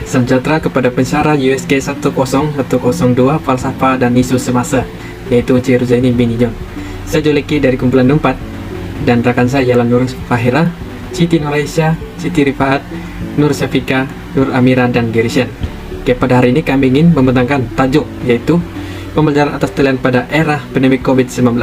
Salam kepada pensyarah USK 1002 Falsafah dan Isu Semasa, yaitu Encik Ruzaini bin Ijon. Saya Juleki dari kumpulan 4 dan rakan saya ialah Nur Fahira, Siti Nuraisyah, Siti Rifaat, Nur Syafika, Nur Amira, dan Girishan. Pada hari ini kami ingin membentangkan tajuk, yaitu pembelajaran atas talian pada era pandemik COVID-19.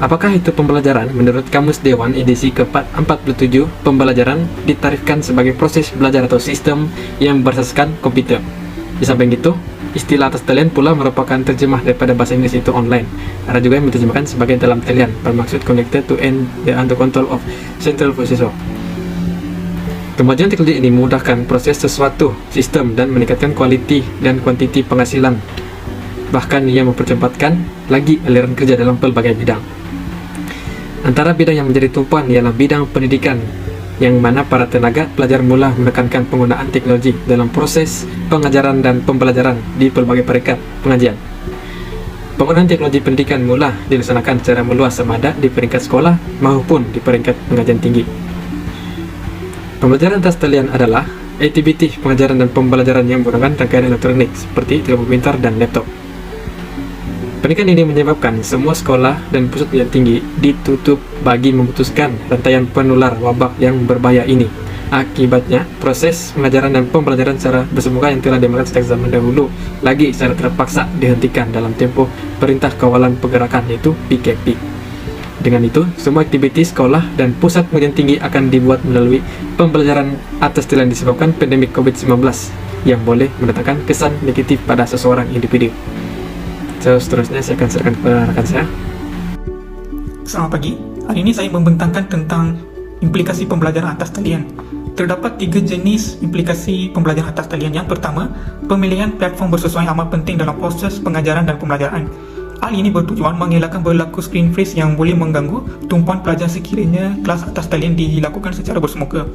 Apakah itu pembelajaran? Menurut Kamus Dewan edisi ke-47, pembelajaran ditarifkan sebagai proses belajar atau sistem yang bersaskan komputer. Di samping itu, istilah atas talian pula merupakan terjemah daripada bahasa Inggris, itu online. Ada juga yang diterjemahkan sebagai dalam talian, bermaksud connected to and the under control of central processor. Kemajuan teknologi ini memudahkan proses sesuatu sistem dan meningkatkan kualiti dan kuantiti penghasilan. Bahkan ia mempercepatkan lagi aliran kerja dalam pelbagai bidang. Antara bidang yang menjadi tumpuan ialah bidang pendidikan, yang mana para tenaga pelajar mula menekankan penggunaan teknologi dalam proses pengajaran dan pembelajaran di pelbagai peringkat pengajian. Penggunaan teknologi pendidikan mula dilaksanakan secara meluas sama ada di peringkat sekolah maupun di peringkat pengajian tinggi. Pembelajaran atas talian adalah aktiviti pengajaran dan pembelajaran yang menggunakan rangkaian elektronik seperti telepon pintar dan laptop. Pendidikan ini menyebabkan semua sekolah dan pusat pendidikan tinggi ditutup bagi memutuskan rantaian penular wabak yang berbahaya ini. Akibatnya, proses pengajaran dan pembelajaran secara bersemuka yang telah dimulakan sejak zaman dahulu lagi secara terpaksa dihentikan dalam tempoh Perintah Kawalan Pergerakan, yaitu PKP. Dengan itu, semua aktiviti sekolah dan pusat pendidikan tinggi akan dibuat melalui pembelajaran atas talian disebabkan pandemik COVID-19 yang boleh mendatangkan kesan negatif pada seseorang individu. Seterusnya saya akan serahkan kepada rekan saya. Selamat pagi. Hari ini saya membentangkan tentang implikasi pembelajaran atas talian. Terdapat 3 jenis implikasi pembelajaran atas talian. Yang pertama, pemilihan platform bersesuaian amat penting dalam proses pengajaran dan pembelajaran. Hal ini bertujuan mengelakkan berlaku screen freeze yang boleh mengganggu tumpuan pelajar sekiranya kelas atas talian dilakukan secara bersemuka.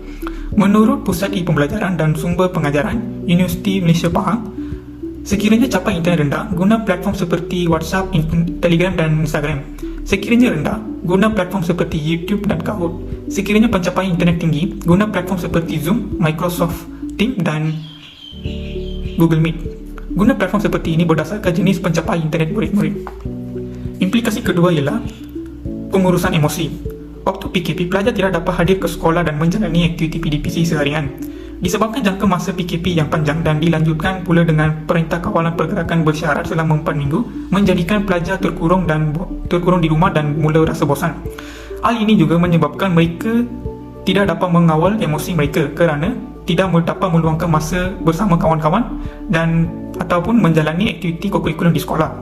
Menurut Pusat Pembelajaran dan Sumber Pengajaran Universiti Malaysia Pahang, sekiranya capai internet rendah, guna platform seperti WhatsApp, Telegram dan Instagram. Sekiranya rendah, guna platform seperti YouTube dan Kahoot. Sekiranya pencapaian internet tinggi, guna platform seperti Zoom, Microsoft Teams dan Google Meet. Guna platform seperti ini berdasarkan jenis pencapaian internet murid-murid. Implikasi kedua ialah pengurusan emosi. Waktu PKP, pelajar tidak dapat hadir ke sekolah dan menjalani aktiviti PDPC seharian. Disebabkan jangka masa PKP yang panjang dan dilanjutkan pula dengan Perintah Kawalan Pergerakan bersyarat selama 4 minggu, menjadikan pelajar terkurung di rumah dan mula rasa bosan. Hal ini juga menyebabkan mereka tidak dapat mengawal emosi mereka kerana tidak dapat meluangkan masa bersama kawan-kawan dan ataupun menjalani aktiviti kokurikulum di sekolah.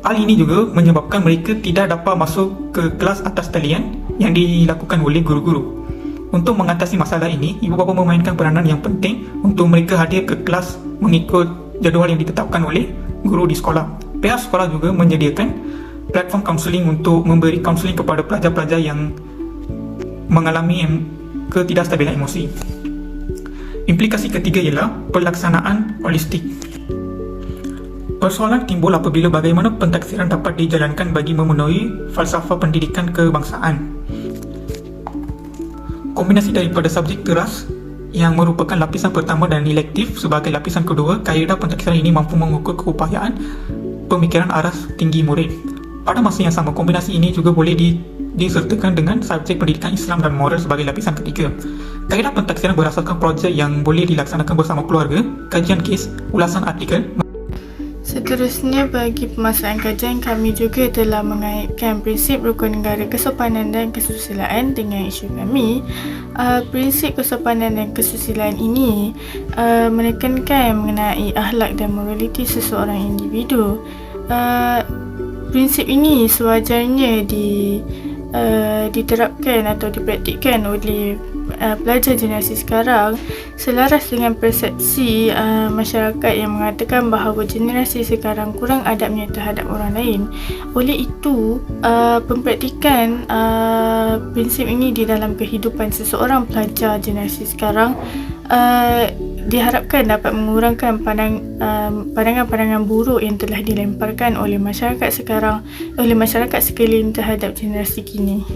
Hal ini juga menyebabkan mereka tidak dapat masuk ke kelas atas talian yang dilakukan oleh guru-guru. Untuk mengatasi masalah ini, ibu bapa memainkan peranan yang penting untuk mereka hadir ke kelas mengikut jadual yang ditetapkan oleh guru di sekolah. Pihak sekolah juga menyediakan platform kaunseling untuk memberi kaunseling kepada pelajar-pelajar yang mengalami ketidakstabilan emosi. Implikasi ketiga ialah pelaksanaan holistik. Persoalan timbul apabila bagaimana pentaksiran dapat dijalankan bagi memenuhi falsafah pendidikan kebangsaan. Kombinasi daripada subjek teras yang merupakan lapisan pertama dan elektif sebagai lapisan kedua, kaedah pentaksiran ini mampu mengukur keupayaan pemikiran aras tinggi murid. Pada masa yang sama, kombinasi ini juga boleh disertakan dengan subjek pendidikan Islam dan moral sebagai lapisan ketiga. Kaedah pentaksiran berasaskan projek yang boleh dilaksanakan bersama keluarga, kajian kes, ulasan artikel. Seterusnya, bagi pemasaran kajian, kami juga telah mengaitkan prinsip rukun negara kesopanan dan kesusilaan dengan isu kami. Prinsip kesopanan dan kesusilaan ini menekankan mengenai akhlak dan moraliti seseorang individu. Prinsip ini sewajarnya diterapkan atau dipraktikkan oleh pelajar generasi sekarang selaras dengan persepsi masyarakat yang mengatakan bahawa generasi sekarang kurang adabnya terhadap orang lain. Oleh itu, pempraktikan prinsip ini di dalam kehidupan seseorang pelajar generasi sekarang diharapkan dapat mengurangkan pandangan-pandangan buruk yang telah dilemparkan oleh masyarakat sekalian terhadap generasi kini.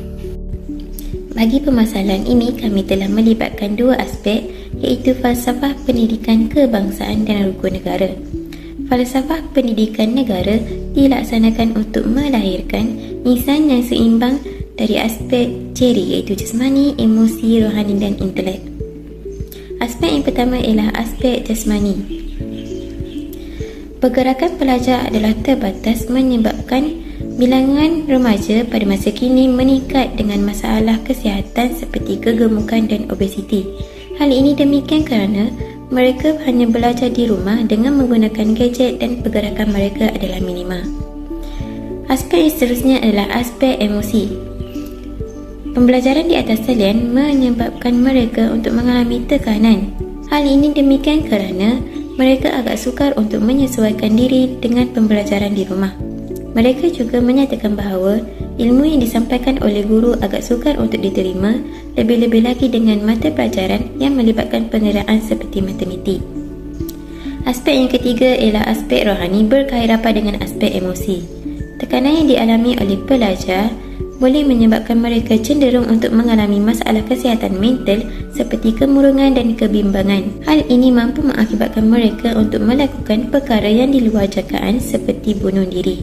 Bagi permasalahan ini, kami telah melibatkan dua aspek, iaitu falsafah pendidikan kebangsaan dan rukun negara. Falsafah pendidikan negara dilaksanakan untuk melahirkan insan yang seimbang dari aspek ciri, iaitu jasmani, emosi, rohani dan intelek. Aspek yang pertama ialah aspek jasmani. Pergerakan pelajar adalah terbatas menyebabkan bilangan remaja pada masa kini meningkat dengan masalah kesihatan seperti kegemukan dan obesiti. Hal ini demikian kerana mereka hanya belajar di rumah dengan menggunakan gadget dan pergerakan mereka adalah minima. Aspek yang seterusnya adalah aspek emosi. Pembelajaran di atas talian menyebabkan mereka untuk mengalami tekanan. Hal ini demikian kerana mereka agak sukar untuk menyesuaikan diri dengan pembelajaran di rumah. Mereka juga menyatakan bahawa ilmu yang disampaikan oleh guru agak sukar untuk diterima, lebih-lebih lagi dengan mata pelajaran yang melibatkan pengeraan seperti matematik. Aspek yang ketiga ialah aspek rohani berkait rapat dengan aspek emosi. Tekanan yang dialami oleh pelajar boleh menyebabkan mereka cenderung untuk mengalami masalah kesihatan mental seperti kemurungan dan kebimbangan. Hal ini mampu mengakibatkan mereka untuk melakukan perkara yang di luar jagaan seperti bunuh diri.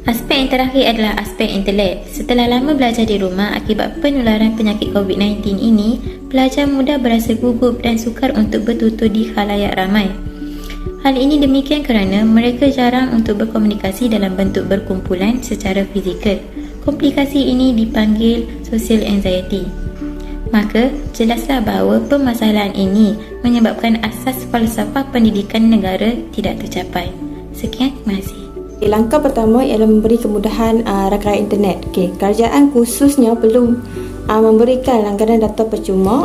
Aspek yang terakhir adalah aspek intelek. Setelah lama belajar di rumah akibat penularan penyakit COVID-19 ini, pelajar mudah berasa gugup dan sukar untuk bertutur di khalayak ramai. Hal ini demikian kerana mereka jarang untuk berkomunikasi dalam bentuk berkumpulan secara fizikal. Komplikasi ini dipanggil social anxiety. Maka, jelaslah bahawa permasalahan ini menyebabkan asas falsafah pendidikan negara tidak tercapai. Sekian, terima kasih. Langkah pertama ialah memberi kemudahan rakan internet. Kerajaan khususnya perlu memberikan langganan data percuma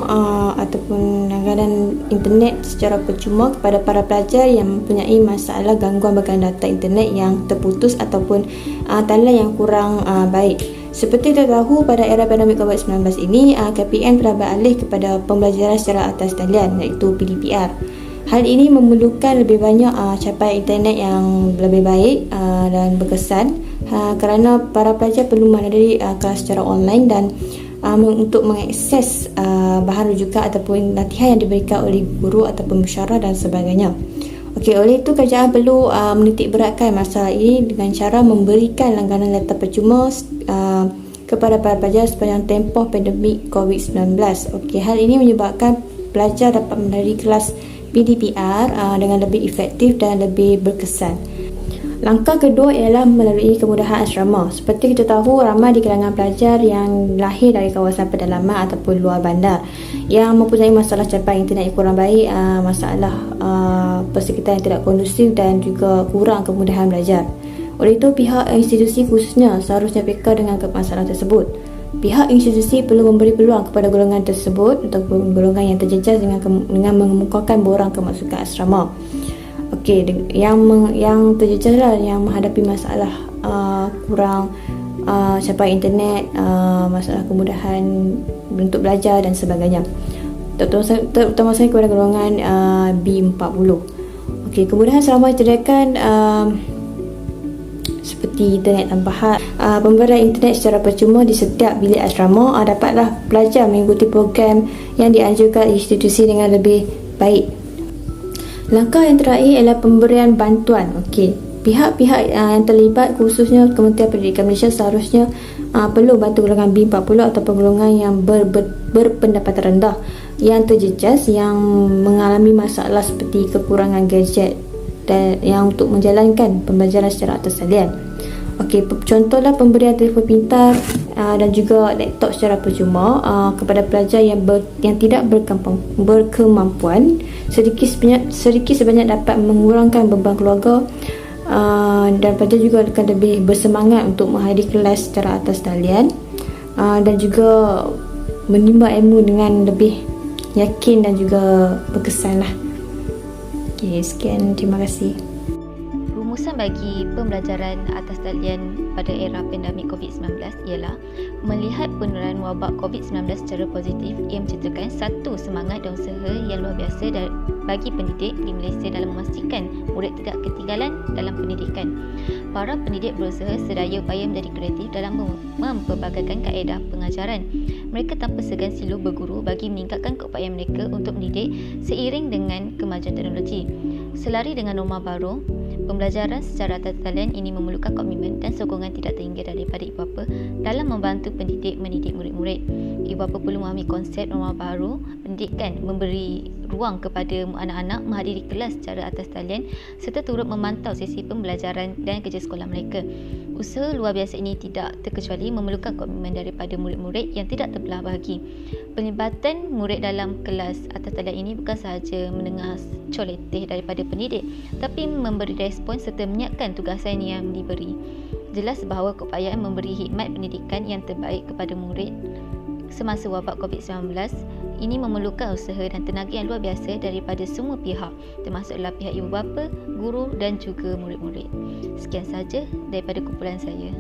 ataupun langganan internet secara percuma kepada para pelajar yang mempunyai masalah gangguan bekalan data internet yang terputus ataupun talian yang kurang baik. Seperti kita tahu, pada era pandemik COVID-19 ini, KPM telah beralih kepada pembelajaran secara atas talian, iaitu PDPR. Hal ini memerlukan lebih banyak capaian internet yang lebih baik dan berkesan kerana para pelajar perlu menghadiri kelas secara online dan untuk mengakses bahan rujukan ataupun latihan yang diberikan oleh guru ataupun pensyarah dan sebagainya. Oleh itu kerajaan perlu menitik beratkan masalah ini dengan cara memberikan langganan data percuma kepada para pelajar sepanjang tempoh pandemik COVID-19. Hal ini menyebabkan pelajar dapat menghadiri kelas PDPR dengan lebih efektif dan lebih berkesan. Langkah kedua ialah melalui kemudahan asrama. Seperti kita tahu, ramai di kalangan pelajar yang lahir dari kawasan pedalaman ataupun luar bandar yang mempunyai masalah capaian internet yang kurang baik, masalah persekitaran yang tidak kondusif dan juga kurang kemudahan belajar. Oleh itu, pihak institusi khususnya seharusnya peka dengan masalah tersebut. Pihak institusi perlu memberi peluang kepada golongan tersebut ataupun golongan yang terjejas dengan mengemukakan borang kemasukan asrama. Yang terjejas lah, yang menghadapi masalah kurang capaian internet, masalah kemudahan untuk belajar dan sebagainya. Terutama sekali kepada golongan B40. Kemudahan asrama disediakan seperti internet tanpa had, pemberian internet secara percuma di setiap bilik asrama. Dapatlah pelajar mengikuti program yang dianjurkan institusi dengan lebih baik. Langkah yang terakhir ialah pemberian bantuan. Pihak-pihak yang terlibat khususnya Kementerian Pendidikan Malaysia seharusnya perlu bantu golongan B40 atau golongan yang berpendapatan rendah yang terjejas, yang mengalami masalah seperti kekurangan gadget dan yang untuk menjalankan pembelajaran secara atas talian. Contohlah pemberian telefon pintar dan juga laptop secara percuma kepada pelajar yang tidak berkemampuan. Sedikit sebanyak dapat mengurangkan beban keluarga dan pelajar juga akan lebih bersemangat untuk menghadiri kelas secara atas talian dan juga menimba ilmu dengan lebih yakin dan juga berkesan lah. Sekian, terima kasih. Rumusan bagi pembelajaran atas talian pada era pandemik COVID-19 ialah melihat penularan wabak COVID-19 secara positif. Ia menceritakan satu semangat dan usaha yang luar biasa bagi pendidik di Malaysia dalam memastikan murid tidak ketinggalan dalam pendidikan. Para pendidik berusaha sedaya upaya menjadi kreatif dalam mempelbagaikan kaedah pengajaran. Mereka tanpa segan silu berguru bagi meningkatkan keupayaan mereka untuk mendidik seiring dengan kemajuan teknologi. Selari dengan norma baru, pembelajaran secara atas talian ini memerlukan komitmen dan sokongan tidak terhingga daripada ibu bapa dalam membantu pendidik mendidik murid-murid. Ibu bapa perlu memahami konsep norma baru pendidikan, memberi ruang kepada anak-anak menghadiri kelas secara atas talian serta turut memantau sesi pembelajaran dan kerja sekolah mereka. Usaha luar biasa ini tidak terkecuali memerlukan komitmen daripada murid-murid yang tidak terbelah bahagi. Pelibatan murid dalam kelas atas talian ini bukan sahaja mendengar coleteh daripada pendidik, tapi memberi respon serta menyiapkan tugasan yang diberi. Jelas bahawa keupayaan memberi khidmat pendidikan yang terbaik kepada murid semasa wabak COVID-19 ini memerlukan usaha dan tenaga yang luar biasa daripada semua pihak, termasuklah pihak ibu bapa, guru dan juga murid-murid. Sekian saja daripada kumpulan saya.